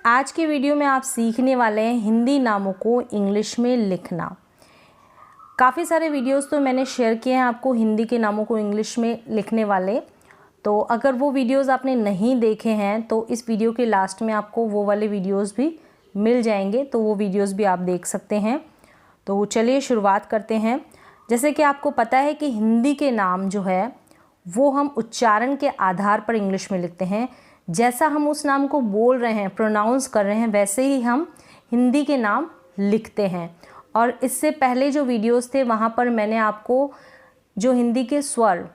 आज की वीडियो में आप सीखने वाले हैं हिंदी नामों को इंग्लिश में लिखना। काफ़ी सारे वीडियोस तो मैंने शेयर किए हैं आपको हिंदी के नामों को इंग्लिश में लिखने वाले। तो अगर वो वीडियोस आपने नहीं देखे हैं तो इस वीडियो के लास्ट में आपको वो वाले वीडियोस भी मिल जाएंगे, तो वो वीडियोस भी आप देख सकते हैं। तो चलिए शुरुआत करते हैं। जैसे कि आपको पता है कि हिंदी के नाम जो है वो हम उच्चारण के आधार पर इंग्लिश में लिखते हैं। जैसा हम उस नाम को बोल रहे हैं, प्रोनाउंस कर रहे हैं, वैसे ही हम हिंदी के नाम लिखते हैं। और इससे पहले जो वीडियोस थे वहाँ पर मैंने आपको जो हिंदी के स्वर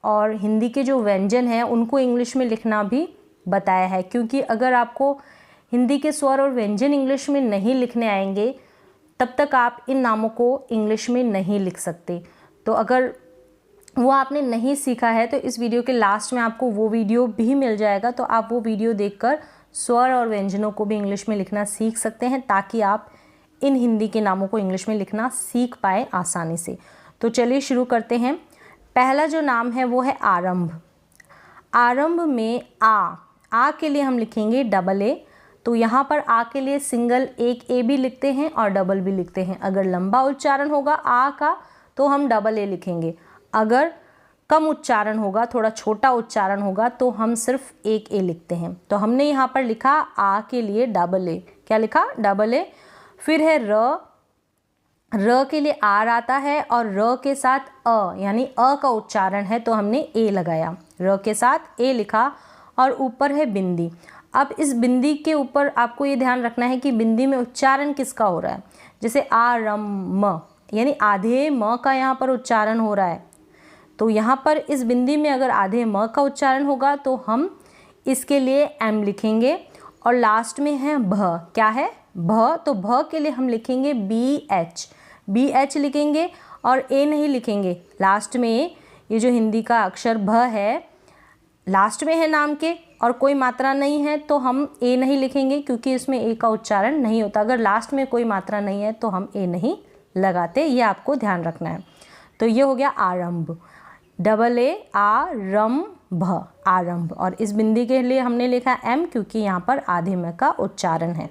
और हिंदी के जो व्यंजन हैं उनको इंग्लिश में लिखना भी बताया है, क्योंकि अगर आपको हिंदी के स्वर और व्यंजन इंग्लिश में नहीं लिखने आएंगे तब तक आप इन नामों को इंग्लिश में नहीं लिख सकते। तो अगर वो आपने नहीं सीखा है तो इस वीडियो के लास्ट में आपको वो वीडियो भी मिल जाएगा, तो आप वो वीडियो देखकर स्वर और व्यंजनों को भी इंग्लिश में लिखना सीख सकते हैं, ताकि आप इन हिंदी के नामों को इंग्लिश में लिखना सीख पाए आसानी से। तो चलिए शुरू करते हैं। पहला जो नाम है वो है आरंभ। आरंभ में आ के लिए हम लिखेंगे डबल ए। तो यहाँ पर आ के लिए सिंगल एक ए भी लिखते हैं और डबल भी लिखते हैं। अगर लंबा उच्चारण होगा आ का तो हम डबल ए लिखेंगे, अगर कम उच्चारण होगा, थोड़ा छोटा उच्चारण होगा, तो हम सिर्फ एक ए लिखते हैं। तो हमने यहाँ पर लिखा आ के लिए डबल ए। क्या लिखा? Double A. फिर है र के लिए आर आता है और र के साथ अ यानी अ का उच्चारण है, तो हमने ए लगाया। र के साथ ए लिखा और ऊपर है बिंदी। अब इस बिंदी के ऊपर आपको ये ध्यान रखना है कि बिंदी में उच्चारण किसका हो रहा है। जैसे आ रम म यानी आधे म का यहाँ पर उच्चारण हो रहा है, तो यहाँ पर इस बिंदी में अगर आधे म का उच्चारण होगा तो हम इसके लिए एम लिखेंगे। और लास्ट में है भ। क्या है? भ। तो भ के लिए हम लिखेंगे बी एच लिखेंगे और ए नहीं लिखेंगे। लास्ट में ये जो हिंदी का अक्षर भ है लास्ट में है नाम के और कोई मात्रा नहीं है, तो हम ए नहीं लिखेंगे, क्योंकि इसमें ए का उच्चारण नहीं होता। अगर लास्ट में कोई मात्रा नहीं है तो हम ए नहीं लगाते, ये आपको ध्यान रखना है। तो ये हो गया आरंभ, डबल ए आ रम भ, आरंभ। और इस बिंदी के लिए हमने लिखा एम, क्योंकि यहाँ पर आधे में का उच्चारण है।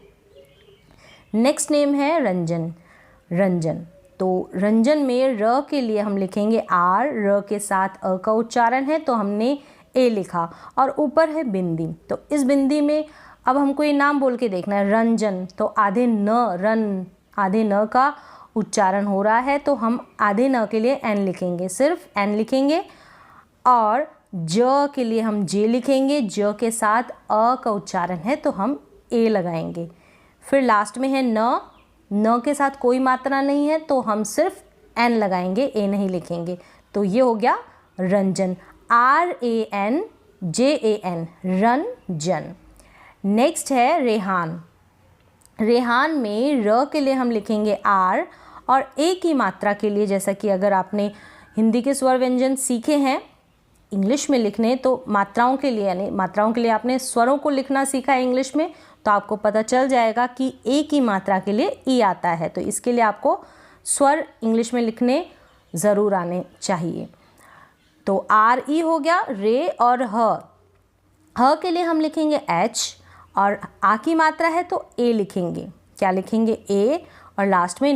नेक्स्ट नेम है रंजन। रंजन। तो रंजन में र के लिए हम लिखेंगे आर, र के साथ अ का उच्चारण है, तो हमने ए लिखा और ऊपर है बिंदी। तो इस बिंदी में अब हमको ये नाम बोल के देखना है रंजन। तो आधे न का उच्चारण हो रहा है, तो हम आधे न के लिए एन लिखेंगे, सिर्फ एन लिखेंगे। और ज के लिए हम जे लिखेंगे, ज के साथ अ का उच्चारण है, तो हम ए लगाएंगे। फिर लास्ट में है न के साथ कोई मात्रा नहीं है, तो हम सिर्फ एन लगाएंगे, ए नहीं लिखेंगे। तो ये हो गया रंजन, RANJAN, रंजन। नेक्स्ट है रेहान। रेहान में र के लिए हम लिखेंगे आर और ए की मात्रा के लिए, जैसा कि अगर आपने हिंदी के स्वर व्यंजन सीखे हैं इंग्लिश में लिखने, तो मात्राओं के लिए यानी मात्राओं के लिए आपने स्वरों को लिखना सीखा है इंग्लिश में, तो आपको पता चल जाएगा कि ए की मात्रा के लिए ई आता है। तो इसके लिए आपको स्वर इंग्लिश में लिखने ज़रूर आने चाहिए। तो आर ई हो गया रे। और ह के लिए हम लिखेंगे एच और आ की मात्रा है तो ए लिखेंगे। क्या लिखेंगे? ए। और लास्ट में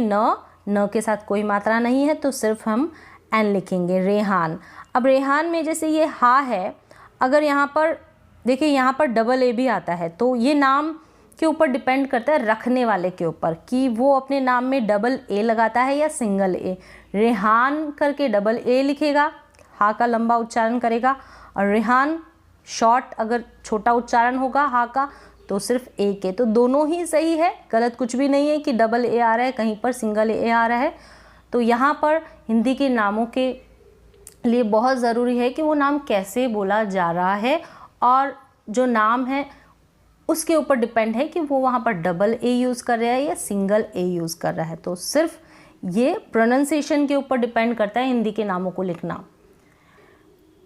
न के साथ कोई मात्रा नहीं है, तो सिर्फ हम एन लिखेंगे, रेहान। अब रेहान में जैसे ये हा है, अगर यहाँ पर देखिए यहाँ पर डबल ए भी आता है, तो ये नाम के ऊपर डिपेंड करता है रखने वाले के ऊपर कि वो अपने नाम में डबल ए लगाता है या सिंगल ए। रेहान करके डबल ए लिखेगा, हा का लंबा उच्चारण करेगा, और रेहान शॉर्ट अगर छोटा उच्चारण होगा हा का तो सिर्फ ए के। तो दोनों ही सही है, गलत कुछ भी नहीं है कि डबल ए आ रहा है, कहीं पर सिंगल ए आ रहा है। तो यहाँ पर हिंदी के नामों के लिए बहुत ज़रूरी है कि वो नाम कैसे बोला जा रहा है, और जो नाम है उसके ऊपर डिपेंड है कि वो वहाँ पर डबल ए यूज़ कर रहा है या सिंगल ए यूज़ कर रहा है। तो सिर्फ ये प्रोनाउंसिएशन के ऊपर डिपेंड करता है हिंदी के नामों को लिखना।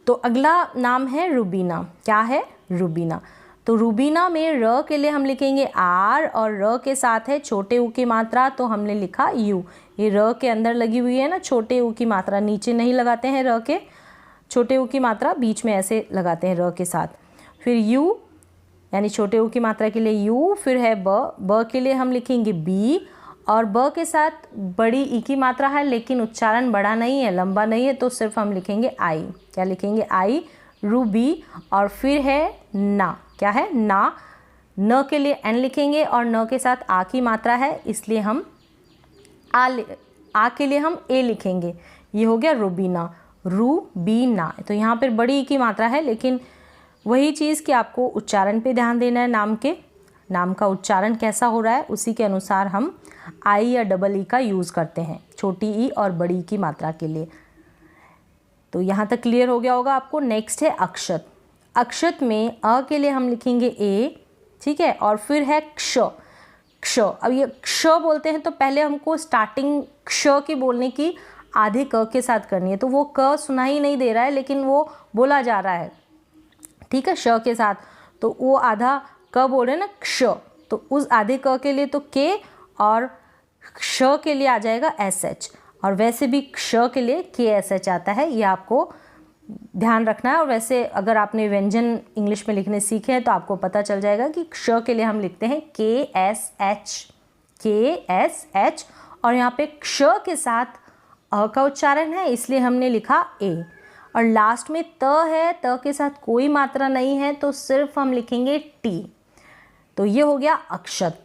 तो अगला नाम है रुबीना। क्या है? रुबीना। तो रुबीना में र के लिए हम लिखेंगे आर और र के साथ है छोटे ऊ की मात्रा, तो हमने लिखा यू। ये र के अंदर लगी हुई है ना छोटे ऊ की मात्रा, नीचे नहीं लगाते हैं र के, छोटे ऊ की मात्रा बीच में ऐसे लगाते हैं र के साथ। फिर यू यानी छोटे ऊ की मात्रा के लिए यू, फिर है ब के लिए हम लिखेंगे बी, और ब के साथ बड़ी ई की मात्रा है लेकिन उच्चारण बड़ा नहीं है, लंबा नहीं है, तो सिर्फ हम लिखेंगे आई। क्या लिखेंगे? आई, रूबी। और फिर है ना, क्या है? ना। न के लिए एन लिखेंगे और न के साथ आ की मात्रा है, इसलिए हम आ के लिए हम ए लिखेंगे। ये हो गया रूबीना, रूबीना। तो यहाँ पर बड़ी ई की मात्रा है, लेकिन वही चीज़ कि आपको उच्चारण पे ध्यान देना है। नाम का उच्चारण कैसा हो रहा है उसी के अनुसार हम आई या डबल ई का यूज़ करते हैं, छोटी ई और बड़ी ई की मात्रा के लिए। तो यहाँ तक क्लियर हो गया होगा आपको। नेक्स्ट है अक्षत। अक्षत में अ के लिए हम लिखेंगे ए, ठीक है, और फिर है क्ष। क्ष, अब ये क्ष बोलते हैं तो पहले हमको स्टार्टिंग क्ष की बोलने की आधे क के साथ करनी है, तो वो क सुना ही नहीं दे रहा है लेकिन वो बोला जा रहा है, ठीक है, श के साथ। तो वो आधा क बोल रहे हैं ना, क्ष, तो उस आधे क के लिए तो के, और क्ष के लिए आ जाएगा एस एच, और वैसे भी क्ष के लिए के एस एच आता है, ये आपको ध्यान रखना है। और वैसे अगर आपने व्यंजन इंग्लिश में लिखने सीखे हैं तो आपको पता चल जाएगा कि क्ष के लिए हम लिखते हैं के एस एच, के एस एच, और यहाँ पे क्ष के साथ अ का उच्चारण है इसलिए हमने लिखा ए। और लास्ट में त है, त के साथ कोई मात्रा नहीं है तो सिर्फ हम लिखेंगे टी। तो ये हो गया अक्षत,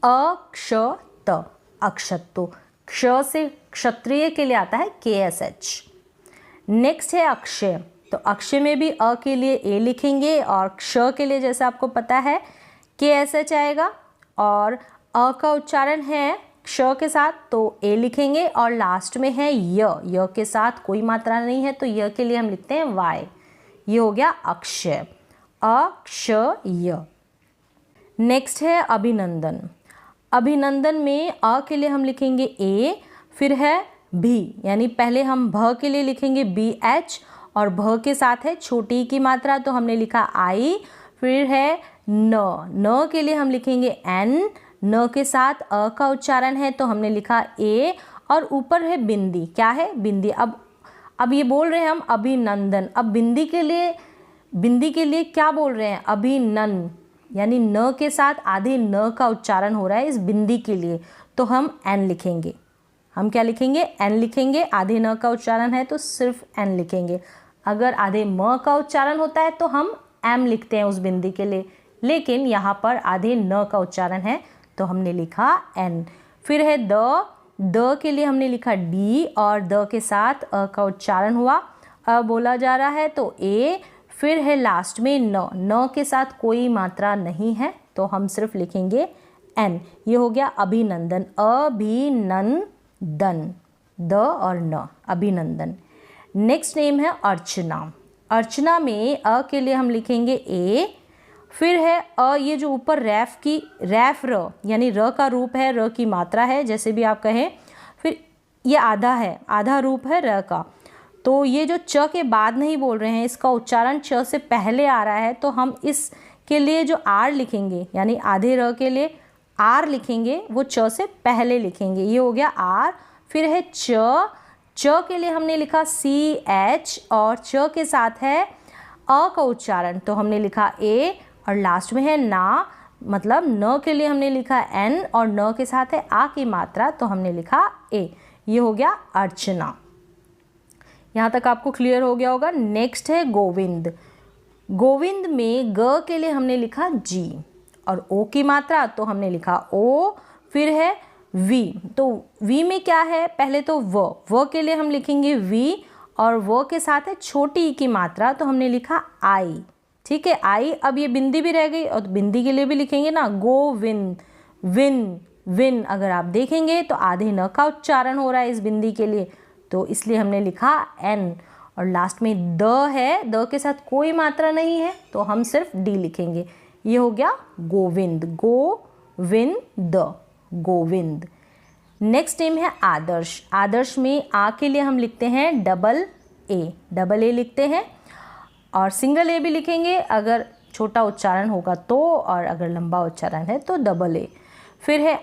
अक्षत, अक्षत। तो क्ष से क्षत्रिय के लिए आता है के एस एच। नेक्स्ट है अक्षय। तो अक्षय में भी अ के लिए ए लिखेंगे और क्ष के लिए जैसे आपको पता है के एस एच आएगा, और अ का उच्चारण है क्ष के साथ तो ए लिखेंगे, और लास्ट में है य के साथ कोई मात्रा नहीं है तो य के लिए हम लिखते हैं वाई। ये हो गया अक्षय, अक्षय। नेक्स्ट है अभिनंदन। अभिनंदन में अ के लिए हम लिखेंगे ए, फिर है भी, यानी पहले हम भ के लिए लिखेंगे बी एच, और भ के साथ है छोटी की मात्रा तो हमने लिखा आई। फिर है न के लिए हम लिखेंगे एन, न के साथ अ का उच्चारण है तो हमने लिखा ए, और ऊपर है बिंदी, क्या है? बिंदी। अब ये बोल रहे हैं हम अभिनंदन, अब बिंदी के लिए क्या बोल रहे हैं? अभिनन, यानी न के साथ आधे न का उच्चारण हो रहा है इस बिंदी के लिए, तो हम एन लिखेंगे। हम क्या लिखेंगे? एन लिखेंगे। आधे न का उच्चारण है तो सिर्फ एन लिखेंगे। अगर आधे म का उच्चारण होता है तो हम एम लिखते हैं उस बिंदी के लिए, लेकिन यहाँ पर आधे न का उच्चारण है तो हमने लिखा एन। फिर है द के लिए हमने लिखा डी, और द के साथ अ का उच्चारण हुआ, अ बोला जा रहा है तो ए। फिर है लास्ट में न के साथ कोई मात्रा नहीं है तो हम सिर्फ लिखेंगे एन। ये हो गया अभिनंदन, अभिनंदन, द और न, अभिनंदन। नेक्स्ट नेम है अर्चना। अर्चना में अ के लिए हम लिखेंगे ए, फिर है अ, ये जो ऊपर रैफ र यानी र का रूप है, र की मात्रा है, जैसे भी आप कहें। फिर ये आधा है, आधा रूप है र का, तो ये जो च के बाद नहीं बोल रहे हैं, इसका उच्चारण च से पहले आ रहा है, तो हम इसके लिए जो आर लिखेंगे, यानी आधे र के लिए आर लिखेंगे, वो च से पहले लिखेंगे। ये हो गया आर। फिर है च के लिए हमने लिखा सी एच, और च के साथ है अ का उच्चारण तो हमने लिखा ए, और लास्ट में है ना, मतलब न के लिए हमने लिखा एन, और न के साथ है आ की मात्रा तो हमने लिखा ए। ये हो गया अर्चना। यहाँ तक आपको क्लियर हो गया होगा। नेक्स्ट है गोविंद। गोविंद में ग के लिए हमने लिखा जी, और ओ की मात्रा तो हमने लिखा ओ। फिर है वी, तो वी में क्या है? पहले तो व के लिए हम लिखेंगे वी, और वो के साथ है छोटी की मात्रा तो हमने लिखा आई, ठीक है, आई। अब ये बिंदी भी रह गई, और बिंदी के लिए भी लिखेंगे ना गोविंद, विन। अगर आप देखेंगे तो आधे न का उच्चारण हो रहा है इस बिंदी के लिए, तो इसलिए हमने लिखा एन। और लास्ट में द है, द के साथ कोई मात्रा नहीं है तो हम सिर्फ डी लिखेंगे। ये हो गया गोविंद, गोविंद। नेक्स्ट नेम है आदर्श। आदर्श में आ के लिए हम लिखते हैं डबल ए लिखते हैं, और सिंगल ए भी लिखेंगे अगर छोटा उच्चारण होगा तो, और अगर लंबा उच्चारण है तो डबल ए। फिर है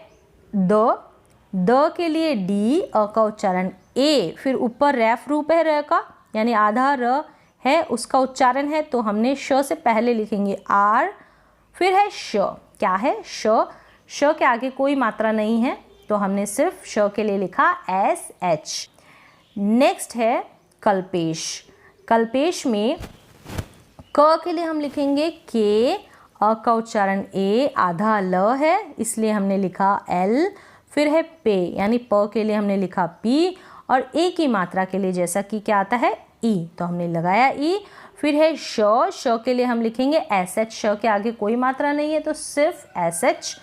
द के लिए डी, अ का उच्चारण ए, फिर ऊपर रैफ रूप है र का, यानी आधा र है उसका उच्चारण है तो हमने श से पहले लिखेंगे आर, फिर है श, क्या है श, श के आगे कोई मात्रा नहीं है तो हमने सिर्फ श के लिए लिखा SH। नेक्स्ट है कल्पेश। कल्पेश में क के लिए हम लिखेंगे के, अ का उच्चारण ए, आधा ल है इसलिए हमने लिखा L। फिर है पे, यानी प के लिए हमने लिखा P, और ए की मात्रा के लिए जैसा कि क्या आता है ई, तो हमने लगाया ई। फिर है श, श के लिए हम लिखेंगे SH, श के आगे कोई मात्रा नहीं है तो सिर्फ SH,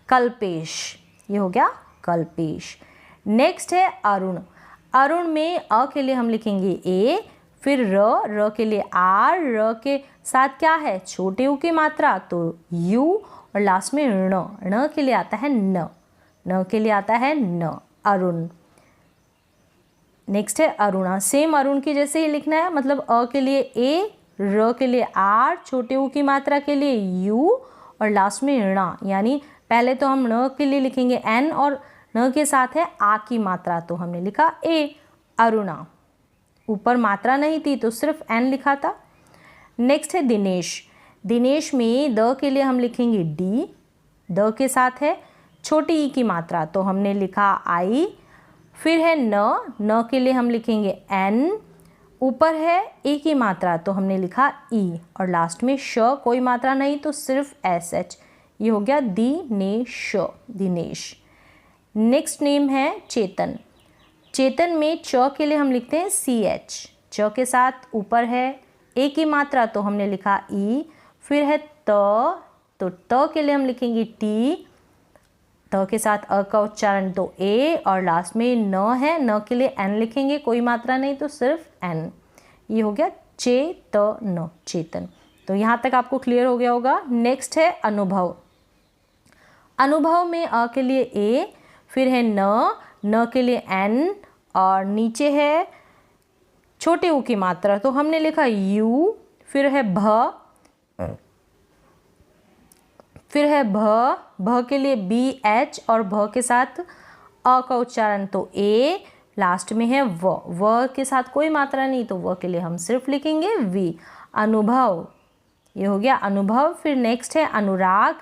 कल्पेश, ये हो गया कल्पेश। नेक्स्ट है अरुण। अरुण में अ के लिए हम लिखेंगे ए, फिर र के लिए आर, र के साथ क्या है छोटे ऊ की मात्रा तो यू, और लास्ट में ण के लिए आता है न के लिए आता है न, अरुण। नेक्स्ट है अरुणा। सेम अरुण की जैसे ही लिखना है, मतलब अ के लिए ए, र के लिए आर, छोटे ऊ की मात्रा के लिए यू, और लास्ट में ण, यानी पहले तो हम न के लिए लिखेंगे एन और न के साथ है आ की मात्रा तो हमने लिखा ए, अरुणा। ऊपर मात्रा नहीं थी तो सिर्फ एन लिखा था। नेक्स्ट है दिनेश। दिनेश में द के लिए हम लिखेंगे डी, द के साथ है छोटी ई की मात्रा तो हमने लिखा आई। फिर है न के लिए हम लिखेंगे एन, ऊपर है ए की मात्रा तो हमने लिखा ई, और लास्ट में श, कोई मात्रा नहीं तो सिर्फ SH, ये हो गया दिनेश, दिनेश। नेक्स्ट नेम है चेतन। चेतन में च के लिए हम लिखते हैं CH, च के साथ ऊपर है ए की मात्रा तो हमने लिखा ई। फिर है तो त के लिए हम लिखेंगे टी, त के साथ अ का उच्चारण तो ए, और लास्ट में न है, न के लिए एन लिखेंगे, कोई मात्रा नहीं तो सिर्फ एन, ये हो गया चेतन, चेतन। तो यहाँ तक आपको क्लियर हो गया होगा। नेक्स्ट है अनुभव। अनुभव में अ के लिए ए, फिर है न के लिए एन, और नीचे है छोटे ऊ की मात्रा तो हमने लिखा यू। फिर है भ के लिए BH, और भ के साथ अ का उच्चारण तो ए, लास्ट में है व के साथ कोई मात्रा नहीं तो व के लिए हम सिर्फ लिखेंगे वी, अनुभव, ये हो गया अनुभव। फिर नेक्स्ट है अनुराग।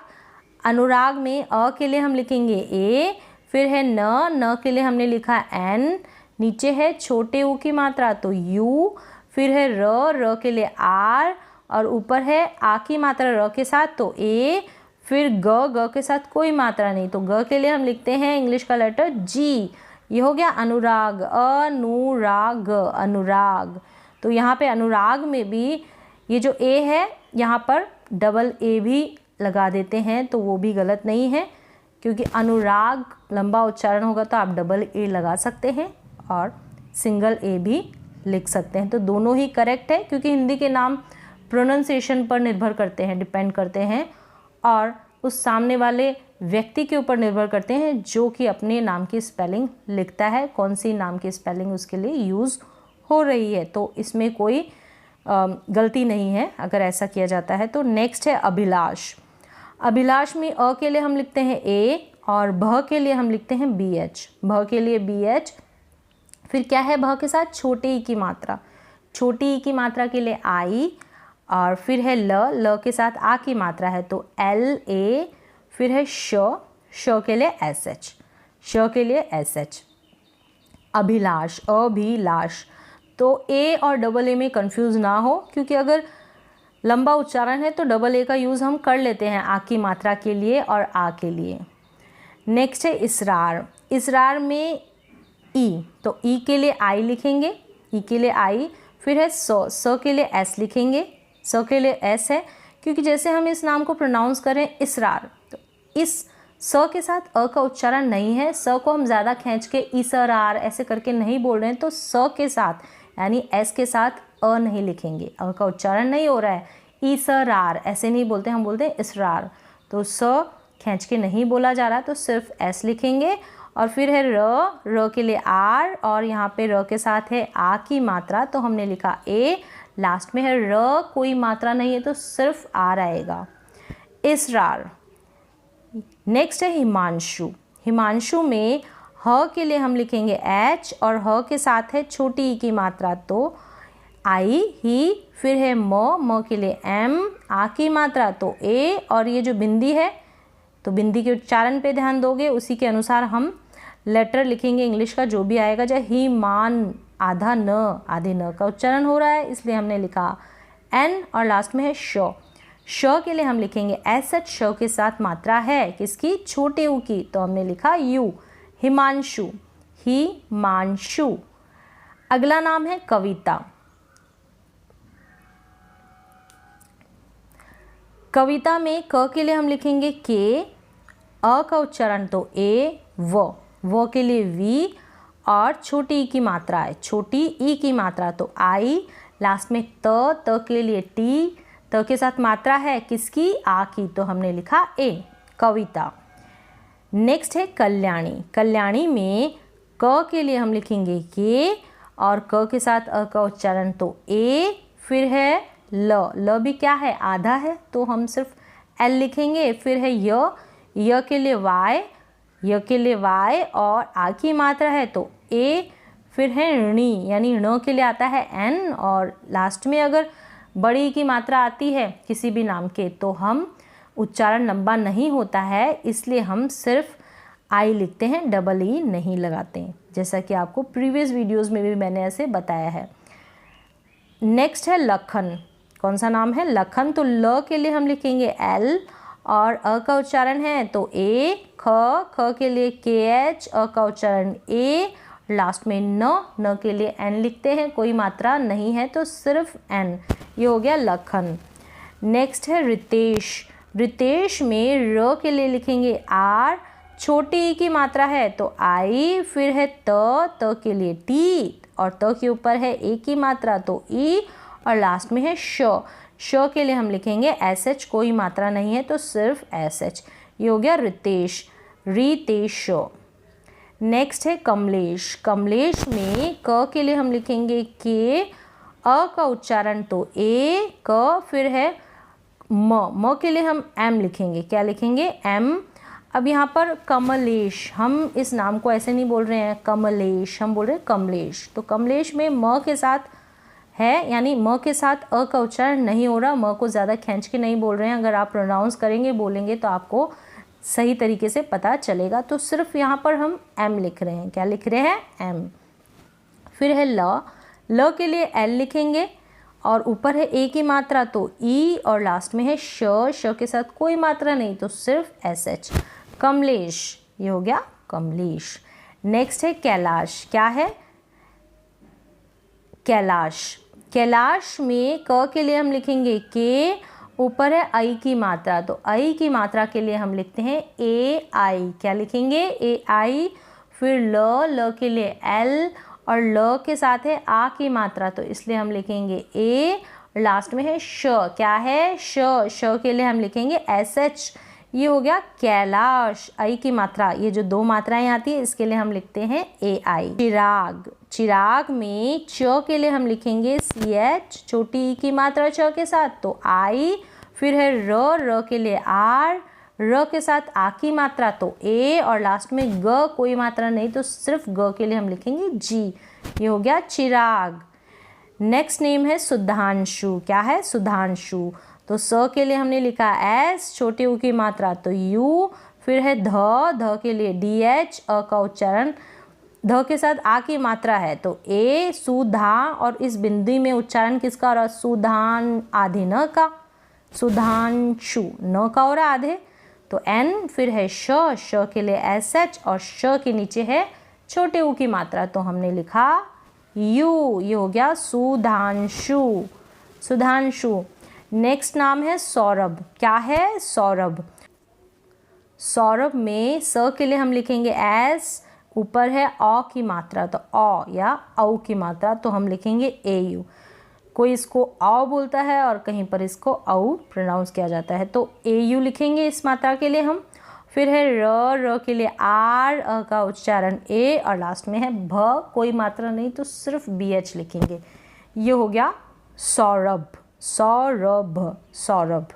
अनुराग में अ के लिए हम लिखेंगे ए, फिर है न के लिए हमने लिखा एन, नीचे है छोटे ऊ की मात्रा तो यू। फिर है र के लिए आर, और ऊपर है आ की मात्रा र के साथ तो ए। फिर ग के साथ कोई मात्रा नहीं तो ग के लिए हम लिखते हैं इंग्लिश का लेटर जी, ये हो गया अनुराग, अनुराग, अनुराग। तो यहाँ पे अनुराग में भी ये जो ए है यहाँ पर डबल ए भी लगा देते हैं तो वो भी गलत नहीं है, क्योंकि अनुराग लंबा उच्चारण होगा तो आप डबल ए लगा सकते हैं और सिंगल ए भी लिख सकते हैं, तो दोनों ही करेक्ट है, क्योंकि हिंदी के नाम प्रोनाउंसिएशन पर निर्भर करते हैं, डिपेंड करते हैं, और उस सामने वाले व्यक्ति के ऊपर निर्भर करते हैं जो कि अपने नाम की स्पेलिंग लिखता है, कौन सी नाम की स्पेलिंग उसके लिए यूज़ हो रही है, तो इसमें कोई गलती नहीं है अगर ऐसा किया जाता है। तो नेक्स्ट है अभिलाष। अभिलाष में अ के लिए हम लिखते हैं ए, और भ के लिए हम लिखते हैं BH, भ के लिए BH। फिर क्या है भ के साथ छोटे ई की मात्रा, छोटी ई की मात्रा के लिए आई, और फिर है ल के साथ आ की मात्रा है तो LA। फिर है श के लिए SH, श के लिए SH। अभिलाष, अभिलाष, तो ए और डबल ए में कंफ्यूज ना हो, क्योंकि अगर लंबा उच्चारण है तो डबल ए का यूज़ हम कर लेते हैं आ की मात्रा के लिए और आ के लिए। नेक्स्ट है इसरार। इसरार में ई, तो ई के लिए आई लिखेंगे, ई के लिए आई। फिर है स के लिए एस लिखेंगे, स के लिए एस है, क्योंकि जैसे हम इस नाम को प्रोनाउंस करें इसरार, तो इस स के साथ अ का उच्चारण नहीं है, स को हम ज़्यादा खींच के इसरार ऐसे करके नहीं बोल रहे हैं, तो स के साथ यानी एस के साथ अ नहीं लिखेंगे, अ का उच्चारण नहीं हो रहा है, इसरार ऐसे नहीं बोलते, हम बोलते हैं इसरार, तो स खींच के नहीं बोला जा रहा तो सिर्फ एस लिखेंगे। और फिर है र के लिए आर, और यहाँ पे र के साथ है आ की मात्रा तो हमने लिखा ए, लास्ट में है र, कोई मात्रा नहीं है तो सिर्फ आर आएगा, इसरार। नेक्स्ट है हिमांशु। हिमांशु में ह के लिए हम लिखेंगे एच, और ह के साथ है छोटी ई की मात्रा तो आई, ही, फिर है म के लिए एम, आ की मात्रा तो ए, और ये जो बिंदी है तो बिंदी के उच्चारण पे ध्यान दोगे, उसी के अनुसार हम लेटर लिखेंगे इंग्लिश का जो भी आएगा। जैसे ही, मान, आधा न, आधे न का उच्चारण हो रहा है इसलिए हमने लिखा एन, और लास्ट में है श। श के लिए हम लिखेंगे एस एच, श के साथ मात्रा है किसकी, छोटे ऊ की, तो हमने लिखा यू, हिमांशु, हिमांशु। अगला नाम है कविता। कविता में क के लिए हम लिखेंगे के, अ का उच्चारण तो ए, व के लिए वी, और छोटी ई की मात्रा है, छोटी ई की मात्रा तो आई, लास्ट में त के लिए टी, त के साथ मात्रा है किसकी, आ की, तो हमने लिखा ए, कविता। नेक्स्ट है कल्याणी। कल्याणी में क के लिए हम लिखेंगे के, और क के साथ अ का उच्चारण तो ए, फिर है ल भी क्या है, आधा है, तो हम सिर्फ एल लिखेंगे, फिर है य के लिए वाई, य के लिए वाई, और आ की मात्रा है तो ए, फिर है णी, यानी ण के लिए आता है एन, और लास्ट में अगर बड़ी की मात्रा आती है किसी भी नाम के तो हम उच्चारण लंबा नहीं होता है, इसलिए हम सिर्फ आई लिखते हैं, डबल ई नहीं लगाते हैं, जैसा कि आपको प्रीवियस वीडियोस में भी मैंने ऐसे बताया है। नेक्स्ट है लखन। कौन सा नाम है, लखन। तो ल के लिए हम लिखेंगे एल, और अ का उच्चारण है तो ए, ख के लिए के एच, अ का उच्चारण ए, लास्ट में न के लिए एन लिखते हैं, कोई मात्रा नहीं है तो सिर्फ एन, ये हो गया लखन। नेक्स्ट है रितेश। रितेश में र के लिए लिखेंगे आर, छोटी ई की मात्रा है तो आई, फिर है त के लिए टी, और त के ऊपर है ए की मात्रा तो ई, और लास्ट में है श के लिए हम लिखेंगे एस एच, कोई मात्रा नहीं है तो सिर्फ एस एच, ये हो गया रितेश, रितेश। नेक्स्ट है कमलेश। कमलेश में क के लिए हम लिखेंगे के, अ का उच्चारण तो ए, क, फिर है म के लिए हम एम लिखेंगे, क्या लिखेंगे, एम। अब यहाँ पर कमलेश, हम इस नाम को ऐसे नहीं बोल रहे हैं कमलेश, हम बोल रहे हैं कमलेश। तो कमलेश में म के साथ है, यानी म के साथ अ का उच्चारण नहीं हो रहा, म को ज़्यादा खींच के नहीं बोल रहे हैं। अगर आप प्रोनाउंस करेंगे, बोलेंगे तो आपको सही तरीके से पता चलेगा। तो सिर्फ यहाँ पर हम एम लिख रहे हैं, क्या लिख रहे हैं, एम। फिर है ल के लिए एल लिखेंगे, और ऊपर है ए की मात्रा तो ई, और लास्ट में है श के साथ कोई मात्रा नहीं तो सिर्फ एस एच, कमलेश, ये हो गया कमलेश। नेक्स्ट है कैलाश। क्या है, कैलाश। कैलाश में क के लिए हम लिखेंगे के, ऊपर है आई की मात्रा तो आई की मात्रा के लिए हम लिखते हैं ए आई, क्या लिखेंगे, ए आई। फिर ल के लिए एल, और ल के साथ है आ की मात्रा तो इसलिए हम लिखेंगे ए, लास्ट में है श, क्या है, श के लिए हम लिखेंगे एस एच, ये हो गया कैलाश। आई की मात्रा, ये जो दो मात्राएं आती है इसके लिए हम लिखते हैं ए आई। चिराग। चिराग में च के लिए हम लिखेंगे सी एच, छोटी ई की मात्रा च के साथ तो आई, फिर है र के लिए आर, र के साथ आ की मात्रा तो ए, और लास्ट में ग, कोई मात्रा नहीं तो सिर्फ ग के लिए हम लिखेंगे जी, ये हो गया चिराग। नेक्स्ट नेम है सुधांशु। क्या है, सुधांशु। तो स के लिए हमने लिखा एस, छोटे ऊ की मात्रा तो यू, फिर है ध के लिए डी एच, अ का उच्चारण ध के साथ आ की मात्रा है तो ए, सुधा, और इस बिंदु में उच्चारण किसका हो रहा, सुधान, आधे न का, सुधांशु, न का हो रहा आधे तो एन, फिर है श के लिए एस एच, और श के नीचे है छोटे ऊ की मात्रा तो हमने लिखा यू, ये हो गया सुधांशु, सुधांशु। नेक्स्ट नाम है सौरभ। क्या है, सौरभ। सौरभ में स के लिए हम लिखेंगे एस, ऊपर है अ की मात्रा तो अ या औ की मात्रा तो हम लिखेंगे ए यू। कोई इसको औ बोलता है और कहीं पर इसको औ प्रोनाउंस किया जाता है तो ए यू लिखेंगे इस मात्रा के लिए हम। फिर है र के लिए आर, अ का उच्चारण ए, और लास्ट में है भ, कोई मात्रा नहीं तो सिर्फ बी एच लिखेंगे। ये हो गया सौरभ, सौरभ, सौरभ।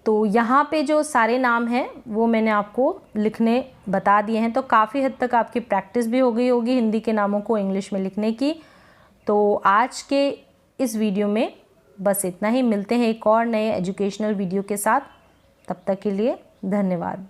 तो यहाँ पे जो सारे नाम हैं वो मैंने आपको लिखने बता दिए हैं, तो काफ़ी हद तक आपकी प्रैक्टिस भी हो गई होगी हिंदी के नामों को इंग्लिश में लिखने की। तो आज के इस वीडियो में बस इतना ही। मिलते हैं एक और नए एजुकेशनल वीडियो के साथ। तब तक के लिए धन्यवाद।